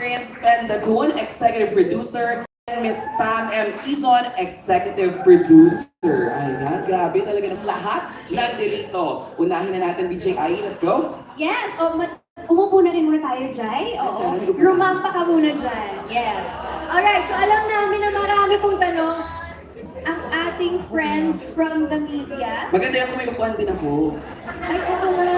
Ramirez Pendagun, Executive Producer, and Miss Pam M. Quizon, Executive Producer. Ayan, grabe talaga ng lahat nandito. Unahin na natin, DJ Ai, let's go. Yes! Umupo na rin muna tayo, Jai. Oo. Rumampa ka muna dyan. Yes. Alright, so alam namin na marami pong tanong ang ating friends from the media. Maganda yung kung may upuan din ako. Ay, oo nga.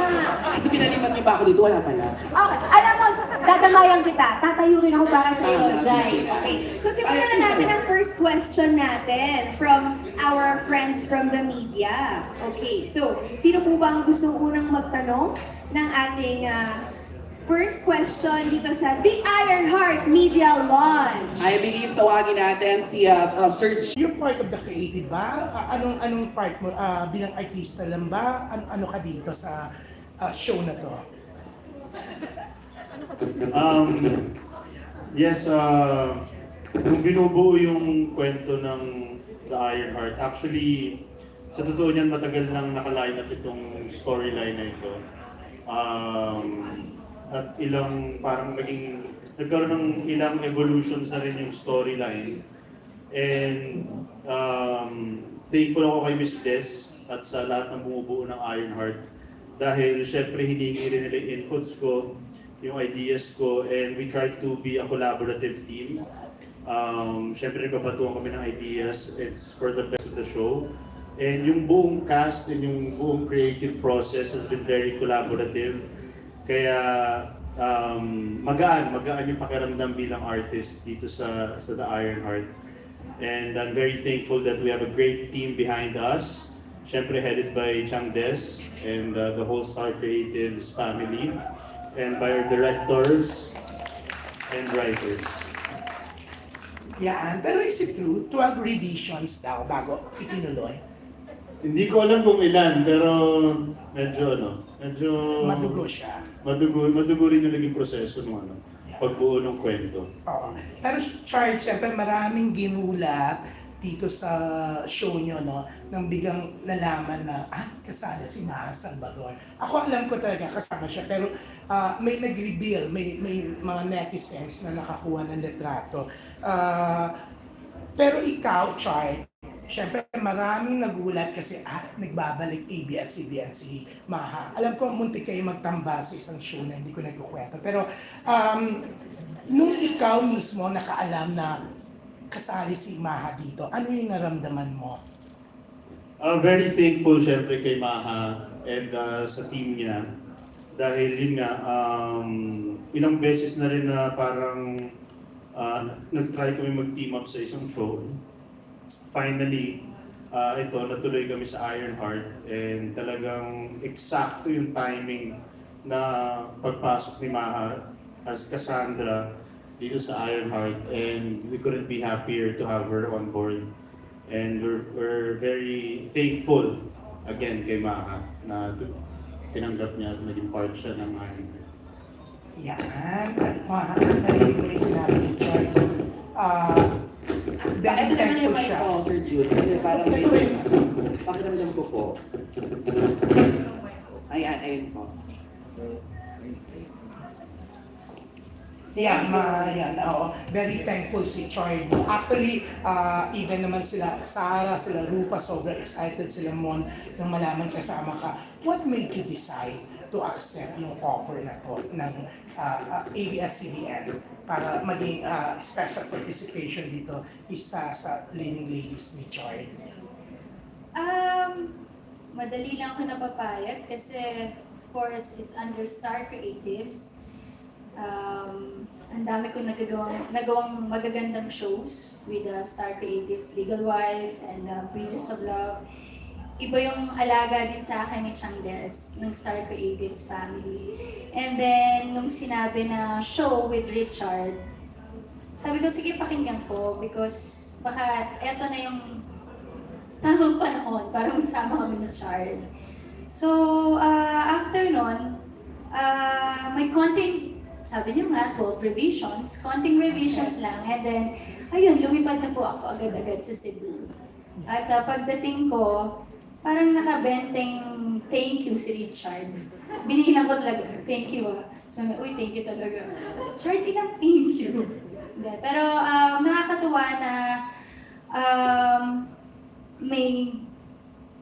Kasi pinalipat niyo pa ako dito, wala pala. Okay, alam mo, dadamayan kita. Tatayurin ako para sa iyo, Jai. Okay. So simulan na natin ang first question natin from our friends from the media. Okay, so sino po ba ang gustong unang magtanong ng ating first question dito sa The Ironheart Media Launch? I believe tawagin natin si Sir G. You're part of the creative ba? Anong part mo? Bilang artista lang ba? Ano ka dito sa show na to? Yes, nung binubuo yung kwento ng The Ironheart, actually, sa totoo niyan, matagal nang nakaline up itong storyline na ito. At parang nagkaroon ng ilang evolutions na rin yung storyline. And thankful ako kay Miss Des at sa lahat ng bumubuo ng Ironheart. Dahil syempre hiningi rin nila yung inputs ko, yung ideas ko, and we try to be a collaborative team. Syempre nagpapatuan kami ng ideas, it's for the best of the show. And yung buong cast and yung buong creative process has been very collaborative. Kaya magaan yung pakiramdam bilang artist dito sa The Ironheart. And I'm very thankful that we have a great team behind us. Siyempre headed by Chang Des and the whole Star Creatives family. And by our directors and writers. Yan. Pero is it true? 12 revisions daw bago itinuloy? Hindi ko alam kung ilan, pero medyo Madugo siya. Madugo rin yung naging proseso ng pagbuo ng kwento. Oo. Pero Charles, siyempre maraming ginulat dito sa show nyo, no? Nang biglang nalaman na, kasali si Maja Salvador. Ako alam ko talaga kasama siya, pero may nag-reveal, may mga netizens na nakakuha ng litrato. Pero ikaw, Charles, siyempre, maraming nagulat kasi nagbabalik ABS-CBN si Maja. Alam ko, muntik kayo magtamba sa isang show na hindi ko nagkukwento. Pero, nung ikaw mismo nakaalam na kasali si Maja dito, ano yung naramdaman mo? Very thankful siyempre kay Maja and sa team niya. Dahil yun nga, ilang beses na rin na parang nag-try kami mag-team up sa isang show. Finally, natuloy kami sa Ironheart and talagang eksakto yung timing na pagpasok ni Maja as Cassandra dito sa Ironheart, and we couldn't be happier to have her on board. And we're very thankful again kay Maja na tinanggap niya at naging part siya ng Ironheart. Yan. At Maja, narinig mo yung sinabi ni Charles. Dahil Ito naman thankful yung mic siya. ko, Sir Jude. Kasi parang may... Pakiramdam ko po. Ayun po. Yan, oo. Very thankful si Chard. Actually, even naman sila Sarah, sila Rupa, sobrang excited sila Mon nang malaman kasama ka. What made you decide to accept yung offer na to ng ABS-CBN para maging special participation dito isa sa leading ladies ni Chard? Madali lang ako napapayag kasi of course it's under Star Creatives. Ang dami ko nagawang magagandang shows with Star Creatives, Legal Wife and Bridges of Love. Iba yung alaga din sa akin ni Chang Des ng Star Creatives family. And then, nung sinabi na show with Richard, sabi ko, sige pakinggan ko because baka eto na yung tamang panahon para magsama kami ni Chard. So, after nun, may konting, sabi niyo nga, 12 revisions, konting revisions lang. And then, ayun, lumipad na po ako agad-agad sa Cebu. At pagdating ko, parang nakabenteng thank you si Richard. Binilang ko talaga, thank you So, uy, thank you talaga. Short enough, thank you. Hindi, pero nakakatuwa na may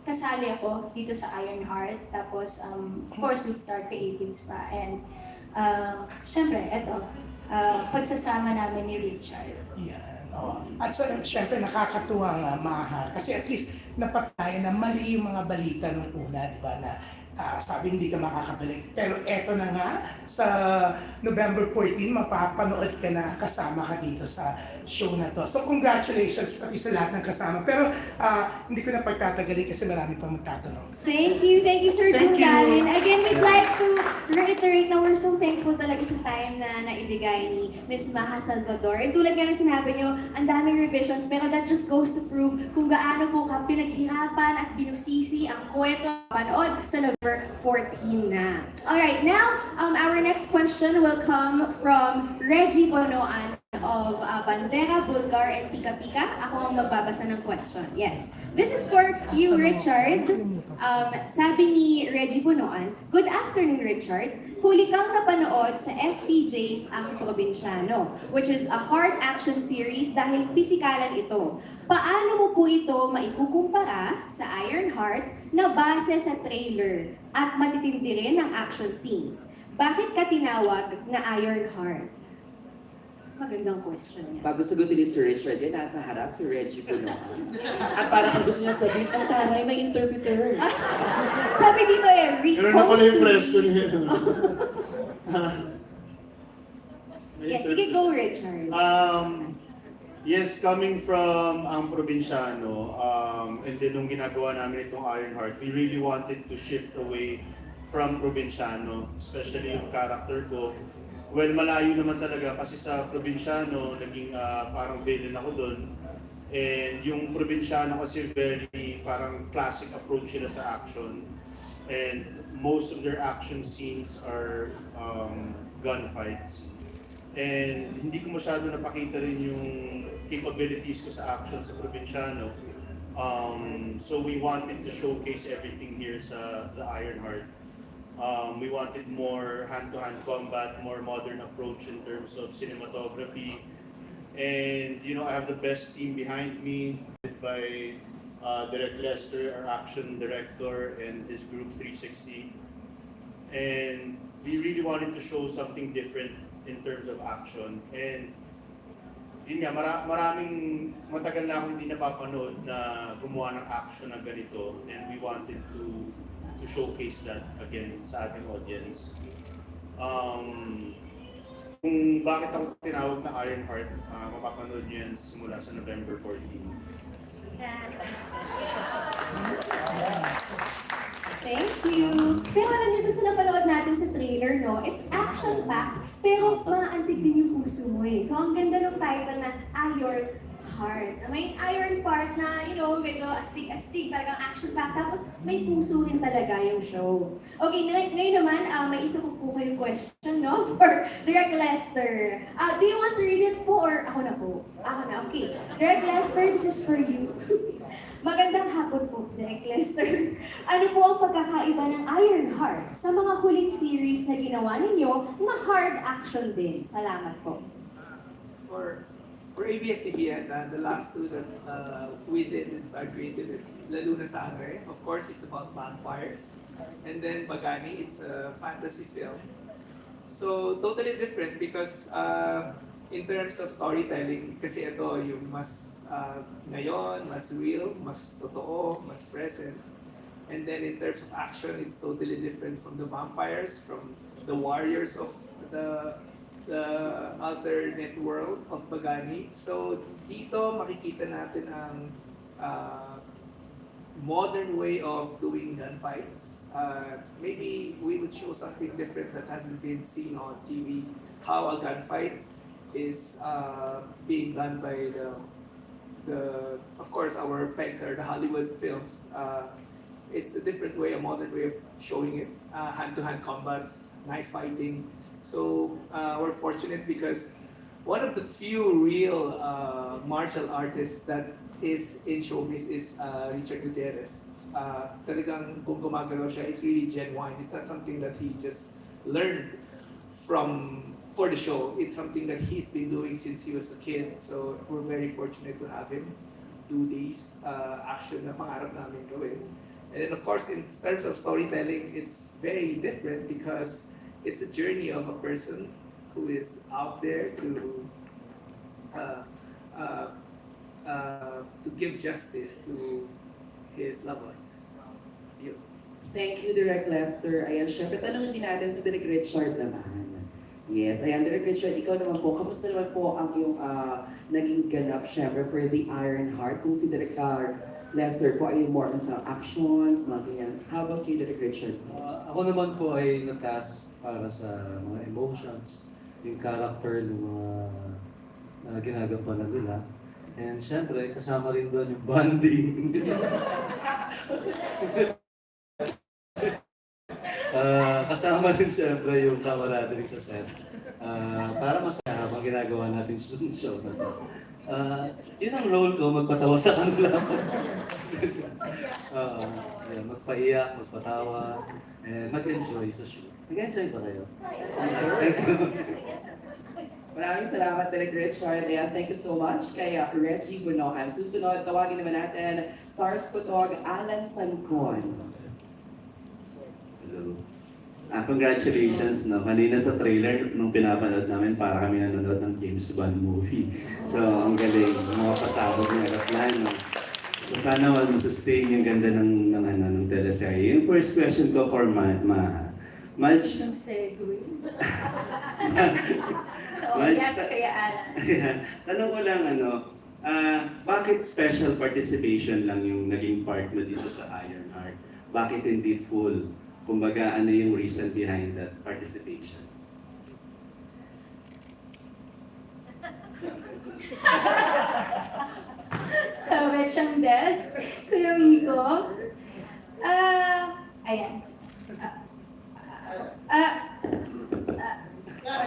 kasali ako dito sa Ironheart. Tapos, of course, with Star Creatives pa. And, syempre, eto, pagsasama namin ni Richard. Yan. Oh. At so, syempre nakakatuwa nga, Maha, kasi at least napatunayan na mali yung mga balita nung una, di ba, na sabi hindi ka makakabalik. Pero eto na nga, sa November 14, mapapanood ka na, kasama ka dito sa show na to. So congratulations pati sa lahat ng kasama. Pero hindi ko na pagtatagalin kasi marami pa magtatanong. Thank you, Sir Thank you. Jungalin. Again, we'd like to reiterate na we're so thankful talaga sa time na naibigay ni Miss Maja Salvador. And tulad nga ng sinabi nyo, ang daming revisions, pero that just goes to prove kung gaano po ka pinaghirapan at binusisi ang kwento panood sa November 14 na. Alright, now, our next question will come from Reggie Bonoan of Bandera, Bulgar, and Pika Pika. Ako ang magbabasa ng question. Yes. This is for you, Richard. Sabi ni Reggie Bonoan, good afternoon, Richard. Huli kang napanood sa FPJ's Ang Probinsyano, which is a hard action series dahil pisikalan ito. Paano mo po ito maikukumpara sa Ironheart na base sa trailer at matitindi rin ang action scenes? Bakit ka tinawag na Ironheart? Magandang question niya. Bago sagutin ni Sir Richard, yan nasa harap si Reggie Punoan. At parang ang gusto niya sabihin, ang taray, may interpreter. Sabi dito Pero na pala yung question niya. Yes, sige, go, Richard. Yes, coming from ang probinsyano, and then nung ginagawa namin itong Ironheart, we really wanted to shift away from probinsyano, especially yung character ko. Well, malayo naman talaga kasi sa probinsyano, naging parang villain ako doon. And yung probinsyano kasi very parang classic approach sila sa action. And most of their action scenes are gunfights. And hindi ko masyado napakita rin yung capabilities ko sa action sa probinsyano. So we wanted to showcase everything here sa the Ironheart. We wanted more hand-to-hand combat, more modern approach in terms of cinematography. And you know, I have the best team behind me, led by Direct Lester, our action director, and his group 360. And we really wanted to show something different in terms of action. And yun nga, maraming matagal na akong hindi napapanood na gumawa ng action na ganito. And we wanted to showcase that again sa ating audience. Kung bakit ako tinawag na Ironheart, mapapanood nyo yan simula sa November 14. Thank you. Pero alam niyo, doon sa napanood natin sa trailer, no? It's action-packed, pero maantig din yung puso mo eh. So, ang ganda ng title na Ironheart. May iron part na, you know, medyo astig-astig, talagang action-packed. Tapos, may puso rin talaga yung show. Okay, ngayon naman, may isa po kayong question, no? For Direct Lester. Do you want to read it po or ako na po? Ako na, okay. Direct Lester, this is for you. Magandang hapon po, Direct Lester. Ano po ang pagkakaiba ng Ironheart sa mga huling series na ginawa ninyo na hard action din? Salamat po. For ABS-CBN, the last two that we did in Star Creative is La Luna Sangre. Of course, it's about vampires. And then Bagani, it's a fantasy film. So, totally different because in terms of storytelling, kasi ito yung mas ngayon, mas real, mas totoo, mas present. And then in terms of action, it's totally different from the vampires, from the warriors of the alternate world of Bagani. So dito makikita natin ang modern way of doing gunfights. Maybe we would show something different that hasn't been seen on TV. How a gunfight is being done by of course our pegs are the Hollywood films. It's a different way, a modern way of showing it. Hand-to-hand combats, knife fighting. So we're fortunate because one of the few real martial artists that is in showbiz is Richard Gutierrez. Talagang kung gumagalaw siya, it's really genuine. It's not something that he just learned for the show. It's something that he's been doing since he was a kid. So we're very fortunate to have him do these action na pangarap namin gawin. And then of course, in terms of storytelling, it's very different because it's a journey of a person who is out there to give justice to his loved ones. Yun. Thank you, Direk Lester. Ayan, syempre, tanungin din natin si Direk Richard naman. Yes, ayan, Direk Richard, ikaw naman po, kamusta naman po ang iyong naging ganap, syempre, for the Iron Heart? Kung si Direk Lester po ay more on sa actions, mga ganyan. How about you, Direk Richard? Ako naman po ay nag-cast para sa mga emotions, yung character ng mga ginagampanan nila. And syempre, kasama rin doon yung bonding. Kasama rin syempre yung camaraderie sa set. Para masaya habang ginagawa natin sa show na to. Yun ang role ko, magpatawa sa kanila. Magpaiyak, magpatawa, and mag-enjoy sa show. Nag-enjoy ba kayo? Thank you. Maraming salamat, Direk Richard. Ayan, thank you so much kay Reggie Bunohan. Susunod, tawagin naman natin, Stars Kutog, Alan Sancon. Hello. Congratulations, no? Kanina sa trailer, nung pinapanood namin, para kami nanonood ng James Bond movie. So, ang galing, mga pasabog ng aeroplan, no? So, sana mag-sustain yung ganda ng teleserye. Yung first question ko for Madge. Nung segue. Yes, Kuya Alan. Tanong ko lang, bakit special participation lang yung naging part mo dito sa Ironheart? Bakit hindi full? Kumbaga, ano yung reason behind that participation? Sa Wechang Des, Kuya Miko. Ayan.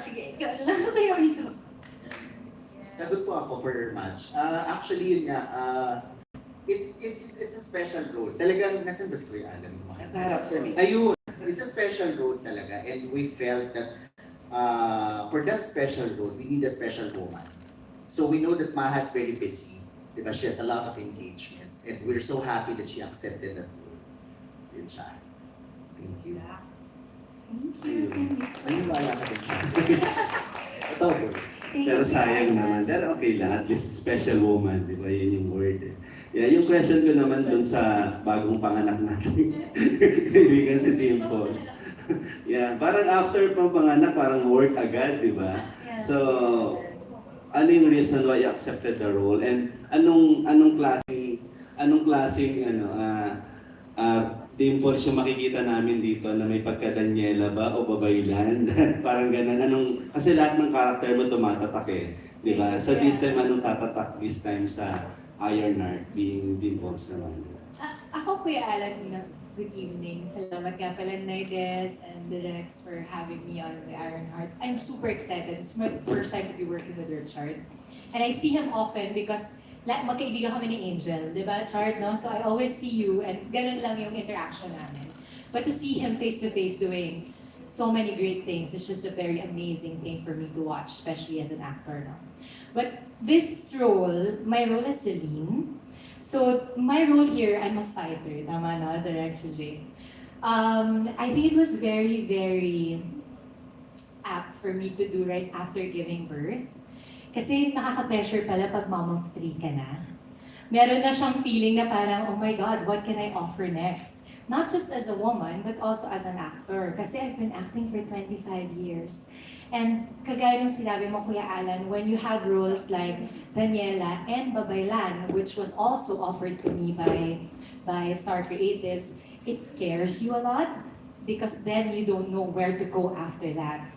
Sige, ikaw na lang, Kuya Miko. Sagot po ako for match. Actually, yun nga, it's a special role. Talagang, nasan ba si Kuya Alan? Sa harap, sir. Ayun, it's a special role talaga. And we felt that for that special role, we need a special woman. So we know that Maha's very busy. Diba? She has a lot of engagements. And we're so happy that she accepted that role. Yun siya. Thank you. Thank you, Kuya Miko. Ayun ba ka din siya? Ito, bro. Pero sayang naman. Pero okay lang, at least special woman, di ba? Yun yung word eh. Yeah, yung question ko naman dun sa bagong panganak natin. Kaibigan si Dimples. Yeah, parang after pang panganak, parang work agad, di ba? So, ano yung reason why you accepted the role? And anong klaseng Dimples yung makikita namin dito na may pagka-Daniela ba o babaylan? Parang ganun. Kasi lahat ng karakter mo tumatatak eh. Di ba? So this time, anong tatatak this time sa Ironheart being Dimples naman? Ako, Kuya Alan, good evening. Salamat nga pala, Naides and Direx for having me on the Ironheart. I'm super excited. It's my first time to be working with Richard. And I see him often because magkaibigan kami ni Angel, di ba, Chard, no? So I always see you and ganun lang yung interaction namin. But to see him face-to-face doing so many great things, it's just a very amazing thing for me to watch, especially as an actor, no? But this role, my role is Celine. So my role here, I'm a fighter, tama no, Direx J. I think it was very, very apt for me to do right after giving birth. Kasi nakaka-pressure pala pag mom of 3 ka na. Meron na siyang feeling na parang, oh my God, what can I offer next? Not just as a woman, but also as an actor. Kasi I've been acting for 25 years. And kagaya nung sinabi mo, Kuya Alan, when you have roles like Daniela and Babaylan, which was also offered to me by Star Creatives, it scares you a lot because then you don't know where to go after that.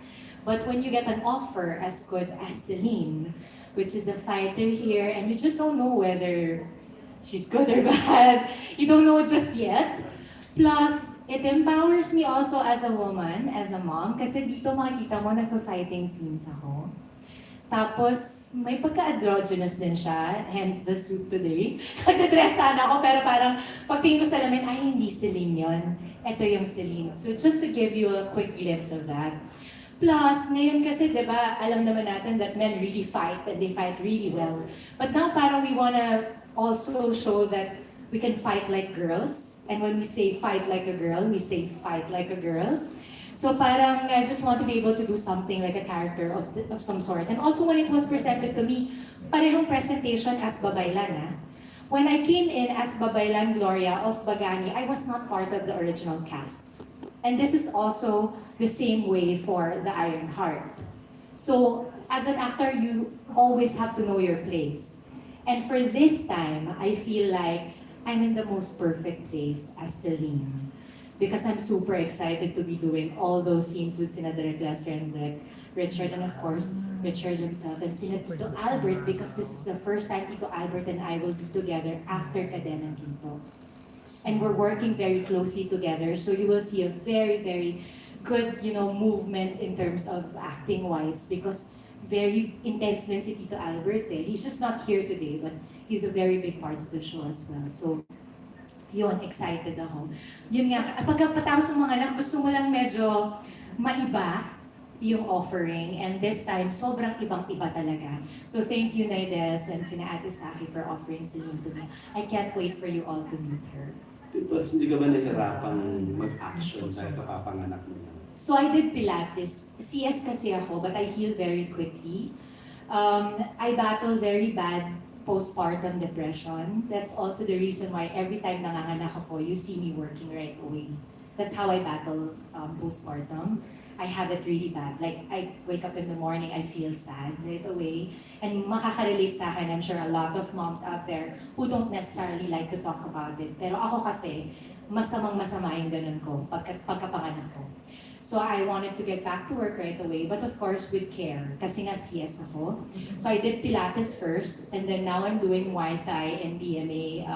But when you get an offer as good as Celine, which is a fighter here, and you just don't know whether she's good or bad, you don't know just yet. Plus, it empowers me also as a woman, as a mom, kasi dito makikita mo nagpa-fighting scenes ako. Tapos, may pagka-androgynous din siya, hence the suit today. Nagdadress sana ako, pero parang pagtingin ko sa lamin, ay hindi Celine yun. Ito yung Celine. So just to give you a quick glimpse of that. Plus, ngayon kasi, di ba, alam naman natin that men really fight and they fight really well. But now parang we wanna also show that we can fight like girls. And when we say fight like a girl, we say fight like a girl. So parang I just want to be able to do something like a character of some sort. And also when it was presented to me, parehong presentation as Babaylan. When I came in as Babaylan Gloria of Bagani, I was not part of the original cast. And this is also the same way for the Iron Heart. So, as an actor, you always have to know your place. And for this time, I feel like I'm in the most perfect place as Celine. Because I'm super excited to be doing all those scenes with Sina Direk Lester and Direk Richard, and of course, Richard himself, and Sina Tito Albert, because this is the first time Tito Albert and I will be together after Cadena Quinto. And we're working very closely together, so you will see a very, very good, movements in terms of acting-wise, because very intense din si Tito Albert eh. He's just not here today, but he's a very big part of the show as well. So, yun, excited ako. Yun nga, pagkatapos ng mga anak, gusto mo lang medyo maiba yung offering, and this time, sobrang ibang-iba talaga. So thank you, Naides, and sina Ate Saki for offering Celine to me. I can't wait for you all to meet her. Tapos hindi ka ba nahirapang mag-action dahil kapapanganak mo na? So I did Pilates. CS kasi ako, but I heal very quickly. I battle very bad postpartum depression. That's also the reason why every time nanganganak ako, you see me working right away. That's how I battle postpartum. I have it really bad. Like, I wake up in the morning, I feel sad right away. And makaka-relate sa akin, I'm sure a lot of moms out there who don't necessarily like to talk about it. Pero ako kasi, masamang-masama yung ganun ko pagkapanganak ko. So I wanted to get back to work right away, but of course with care, kasi nga CS ako. So I did Pilates first, and then now I'm doing Muay Thai and BMA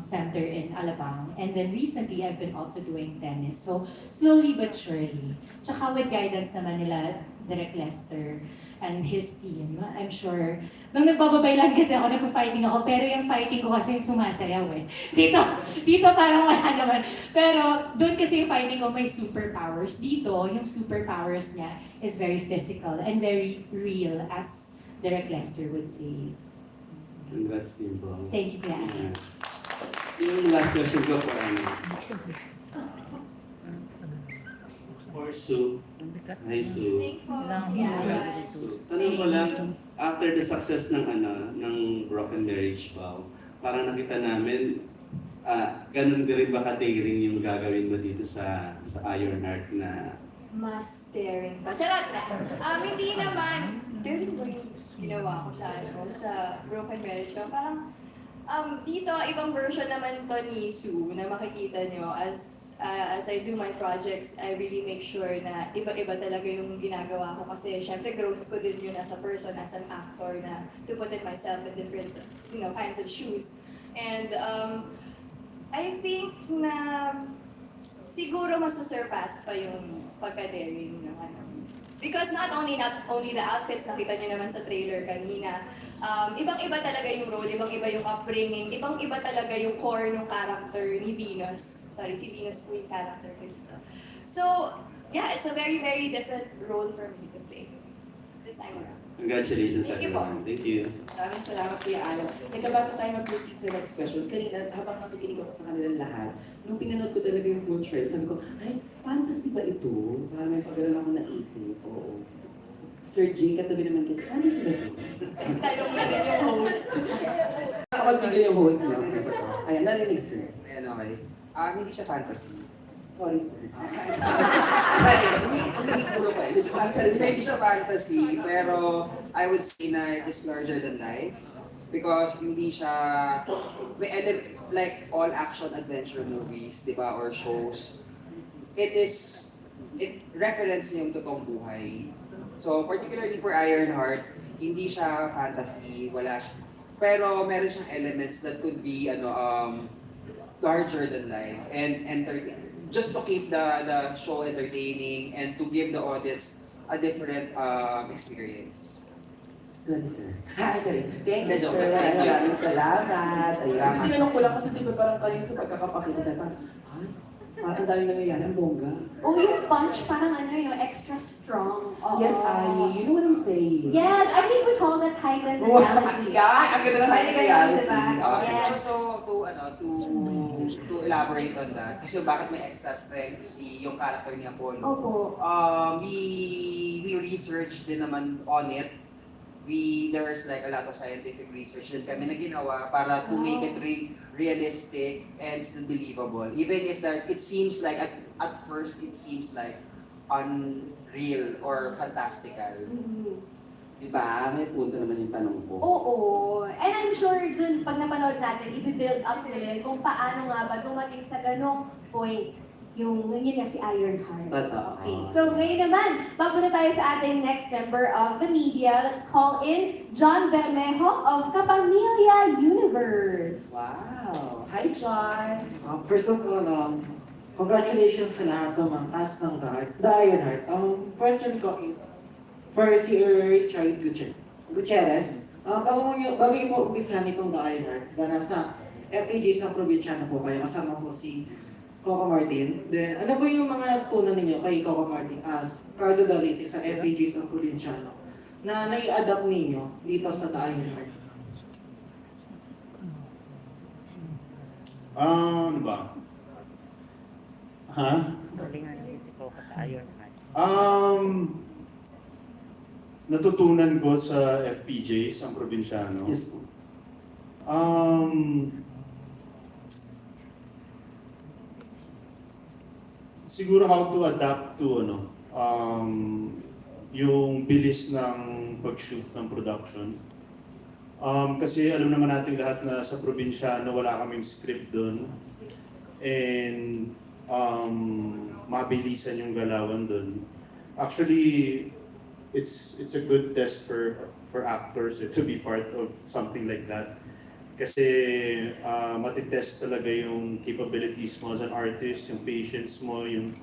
center in Alabang. And then recently, I've been also doing tennis. So, slowly but surely. Tsaka with guidance naman nila, Direk Lester and his team, I'm sure. Nung nagbababay lang kasi ako, nagpa-fighting ako, pero yung fighting ko kasi yung sumasayaw eh. Dito parang wala naman. Pero doon kasi yung fighting ko may superpowers. Dito, yung superpowers niya is very physical and very real, as Direk Lester would say. Congrats din po. Thank you, Kuya. Yung last question ko for for Sue. Hi, Sue. Thank you. Congrats, Sue. Tanong ko lang, after the success ng Broken Marriage Vow, parang nakita namin, ganun din rin ba ka-daring yung gagawin mo dito sa Iron Heart na Mas daring pa. Charot na. Hindi naman. Daring ba yung ginawa ko sa Broken Marriage Vow? Parang, dito, ibang version naman to ni Sue na makikita nyo as I do my projects, I really make sure na iba-iba talaga yung ginagawa ko kasi syempre growth ko din yun as a person, as an actor na to put in myself in different, kinds of shoes. And I think na siguro masusurpass pa yung pagka-daring ng Because not only the outfits, nakita nyo naman sa trailer kanina, ibang-iba talaga yung role, ibang-iba yung upbringing, ibang-iba talaga yung core ng character ni Venus. Sorry, si Venus po yung character ko dito. So, yeah, it's a very, very different role for me to play this time around. congratulations Thank you po. everyone. Thank you. Maraming salamat, Kuya Alan. Bago tayo mag-proceed sa next question, kanina habang nakikinig ako sa kanilang lahat, nung pinanood ko talaga yung full trailer, sabi ko, ay, fantasy ba ito? Parang may pagkaroon ako naisip. Oo. Sir G, katabi naman kita, fantasy ba ito? Talong na rin yung host. Ako bigyan yung host niya. Ayan, narinig sir. Ayan, okay. Hindi siya fantasy. Sorry sir. Hindi siya fantasy, pero I would say na it is larger than life. Because hindi siya, like all action adventure movies, di ba, or shows, it reference niya yung totoong buhay. So, particularly for Ironheart, hindi siya fantasy, wala siya. Pero meron siyang elements that could be larger than life and entertaining. Just to keep the show entertaining and to give the audience a different experience. Sorry sir. Sorry. Thank you Medyo, sir. thank you. Maraming salamat. Ayun. Salamat. Tinanong ko lang kasi di ba parang kanina sa pagkakapakita sa parang, ay, Parang dami nangyayari, ang bongga. Oh, yung punch parang ano, yung extra strong. Oo. Yes, Ai, you know what I'm saying. Yes, I think we call that heightened Wow, reality. yeah, ang ganda ng Pwede heightened ganun, reality. diba? Yes. Also, to elaborate on that, kasi bakit may extra strength si yung character ni Apollo. Opo. We researched din naman on it. There's like a lot of scientific research din kami na ginawa para to make it realistic and still believable. Even if it seems like, at first, it seems like unreal or fantastical. Diba? May punto naman yung tanong ko. Oo. And I'm sure dun, pag napanood natin, i-build up nila yun kung paano nga ba dumating sa ganong point yung yun nga si Ironheart. Totoo. Okay. So ngayon naman, mapunta tayo sa ating next member of the media. Let's call in John Bermejo of Kapamilya Universe. Wow! Hi, John! First of all, congratulations sa lahat ng mga cast ng The Ironheart. Question ko is, for si Richard Gutierrez, bago niyo po umpisahan itong The Ironheart, ba nasa FPJ sa probinsya na po kayo, kasama po si Coco Martin. Then, ano po yung mga natutunan ninyo kay Coco Martin as Cardo Dalisi sa FPJ sa Provinciano na nai-adapt ninyo dito sa The Ironheart? Ano ba? Ha? Natutunan ko sa FPJ, sa Provinciano. Yes po. Siguro how to adapt to yung bilis ng pag-shoot ng production. Kasi alam naman natin lahat na sa Provinciano wala kaming script doon. And mabilisan yung galawan doon. Actually, it's a good test for actors to be part of something like that. Kasi matitest talaga yung capabilities mo as an artist, yung patience mo, yung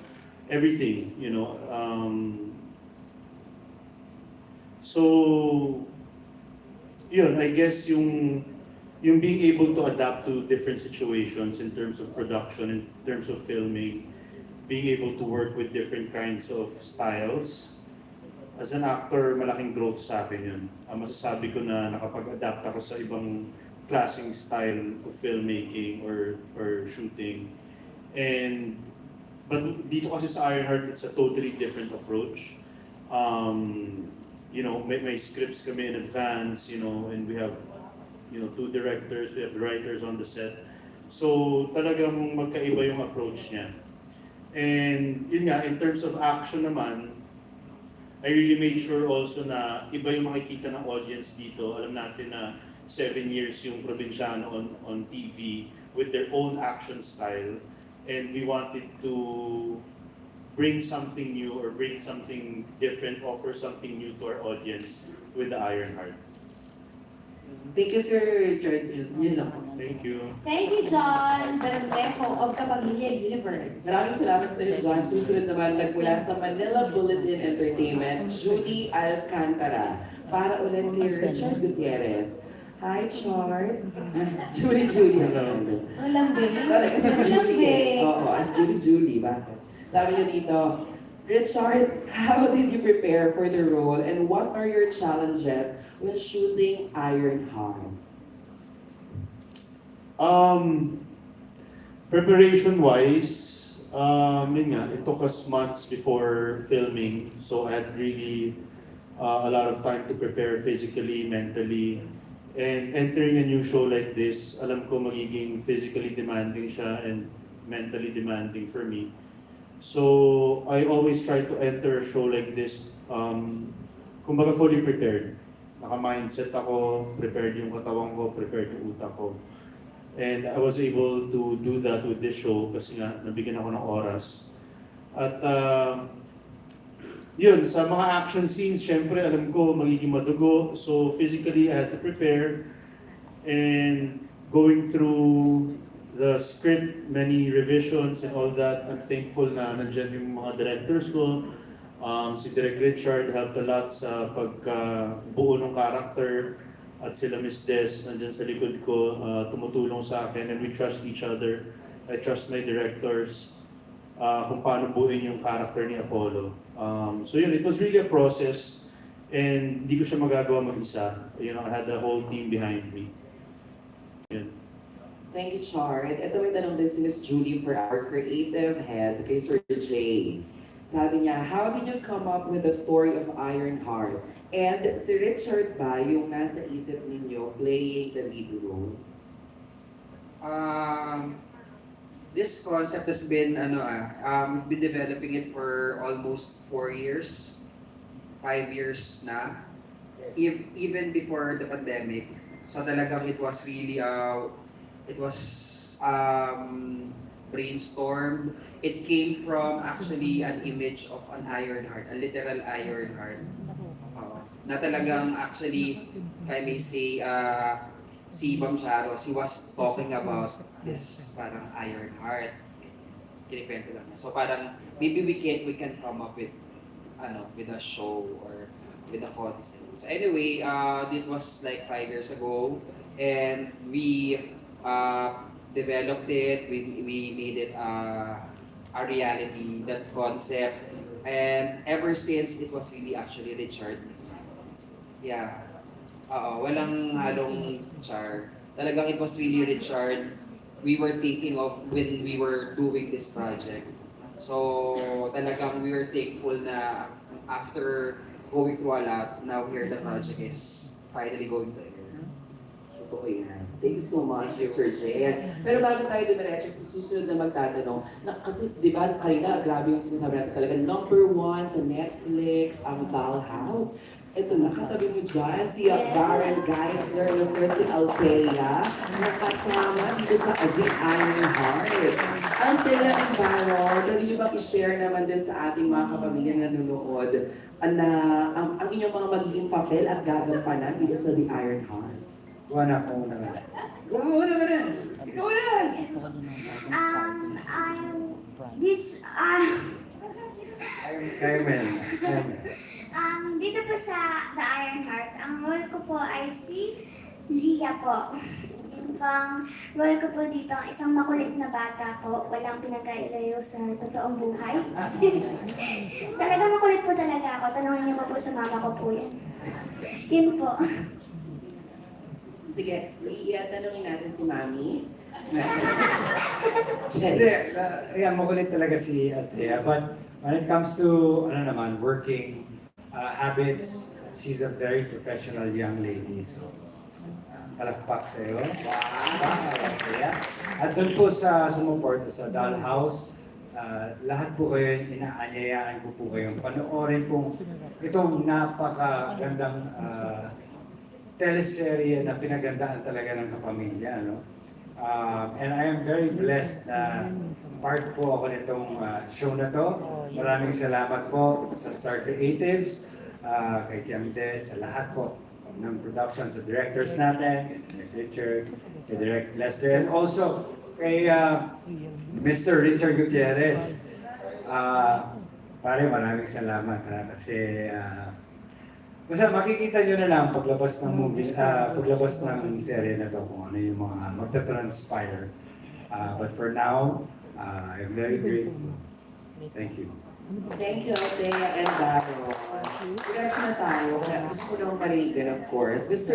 everything, you know. So, yun, I guess yung being able to adapt to different situations in terms of production, in terms of filming, being able to work with different kinds of styles. As an actor, malaking growth sa akin yun. Masasabi ko na nakapag-adapt ako sa ibang klaseng style of filmmaking or shooting. But dito kasi sa Ironheart, it's a totally different approach. You know, may scripts kami in advance, you know, and we have, you know, 2 directors, we have writers on the set. So talagang magkaiba yung approach niya. And yun nga, in terms of action naman, I really made sure also na iba yung makikita ng audience dito. Alam natin na 7 years yung Provinciano on TV with their own action style. And we wanted to bring something new or bring something different, offer something new to our audience with the Ironheart. Thank you, Sir Richard. Yun lang po. Thank you. Thank you, John Bermejo of Kapamilya Universe. Maraming salamat sa iyo, John. Susunod naman nagmula sa Manila Bulletin Entertainment, Julie Alcantara. Para ulit kay Richard Gutierrez. Hi, Chard. Julie. Ang lambing. Sorry, kasi Ang lambing. Oo, as Julie. Bakit? Sabi niya dito, Richard, how did you prepare for the role and what are your challenges when shooting Ironheart? Preparation-wise, yun nga, it took us months before filming, so I had really a lot of time to prepare physically, mentally, and entering a new show like this, alam ko magiging physically demanding siya and mentally demanding for me. So I always try to enter a show like this, kumbaga fully prepared. Naka-mindset ako, prepared yung katawan ko, prepared yung utak ko. And I was able to do that with this show kasi nga nabigyan ako ng oras. At yun, sa mga action scenes, syempre alam ko magiging madugo. So physically, I had to prepare. And going through the script, many revisions and all that, I'm thankful na nandyan yung mga directors ko. Si Direk Richard helped a lot sa pagbuo ng character. At sila Miss Des, nandyan sa likod ko, tumutulong sa akin and we trust each other. I trust my directors. kung paano buuin yung character ni Apollo. So yun, it was really a process and hindi ko siya magagawa mag-isa. You know, I had the whole team behind me. Yun. Thank you, Chard. Ito may tanong din si Miss Julie for our creative head kay Sir Jay. Sabi niya, how did you come up with the story of Ironheart? And si Richard ba yung nasa isip ninyo playing the lead role? This concept has been, we've been developing it for almost 4 years, 5 years na, even before the pandemic. So talagang it was really, brainstormed. It came from actually an image of an iron heart, a literal iron heart. Na talagang actually, if I may say, si Ma'am Charo, she was talking about this parang iron heart. Kinikwento lang niya. So parang maybe we can come up with with a show or with a concept. So anyway, it was like 5 years ago and we developed it, we made it a reality, that concept. And ever since, it was really actually Richard. Yeah. Walang halong Char. Talagang it was really Richard. We were thinking of when we were doing this project. So talagang we were thankful na after going through a lot, now here the project is finally going to air. Totoo yan. Thank you so much, Sir Jay. Pero bago tayo dumiretso sa susunod na magtatanong, kasi di ba kanina, grabe yung sinasabi natin talaga, #1 sa Netflix, ang Dollhouse. Ito na, katabi mo dyan, si Baron Geisler ng Kristen Altea, nakasama dito sa The Ironheart. Ang tela ng Baron, pwede niyo bang i-share naman din sa ating mga kapamilya na nanonood na ang inyong mga magiging papel at gagampanan dito sa The Ironheart? Wala ko na nga. Wow, na ka na! Ikaw na! Carmen. Dito po sa The Ironheart, ang role ko po ay si Lia po. Yung pang role ko po dito, ang isang makulit na bata po, walang pinagkailayo sa totoong buhay. Talaga makulit po talaga ako, tanongin niyo po sa mama ko po yan. Yun po. Sige, tanongin natin si Mami. Hindi, makulit talaga si Althea. But when it comes to, working habits, she's a very professional young lady. So, palakpak sa'yo. Wow! Althea. At doon po sa sumuporta sa Dollhouse, lahat po kayo, inaanyayaan ko po kayong panoorin po itong napakagandang teleserye na pinagandaan talaga ng kapamilya, no? And I am very blessed na part po ako nitong show na to. Maraming salamat po sa Star Creatives, kay Tiamde, sa lahat po ng production, sa directors natin, kay Richard, kay Direct Lester, and also kay Mr. Richard Gutierrez. Pare, maraming salamat kasi basta makikita nyo na lang paglabas ng movie, paglabas ng serye na to kung ano yung mga magta-transpire. But for now, I'm very grateful. Thank you. Thank you, Althea and Baron. Diretso na tayo. Kaya gusto ko naman marinig, of course. Mr.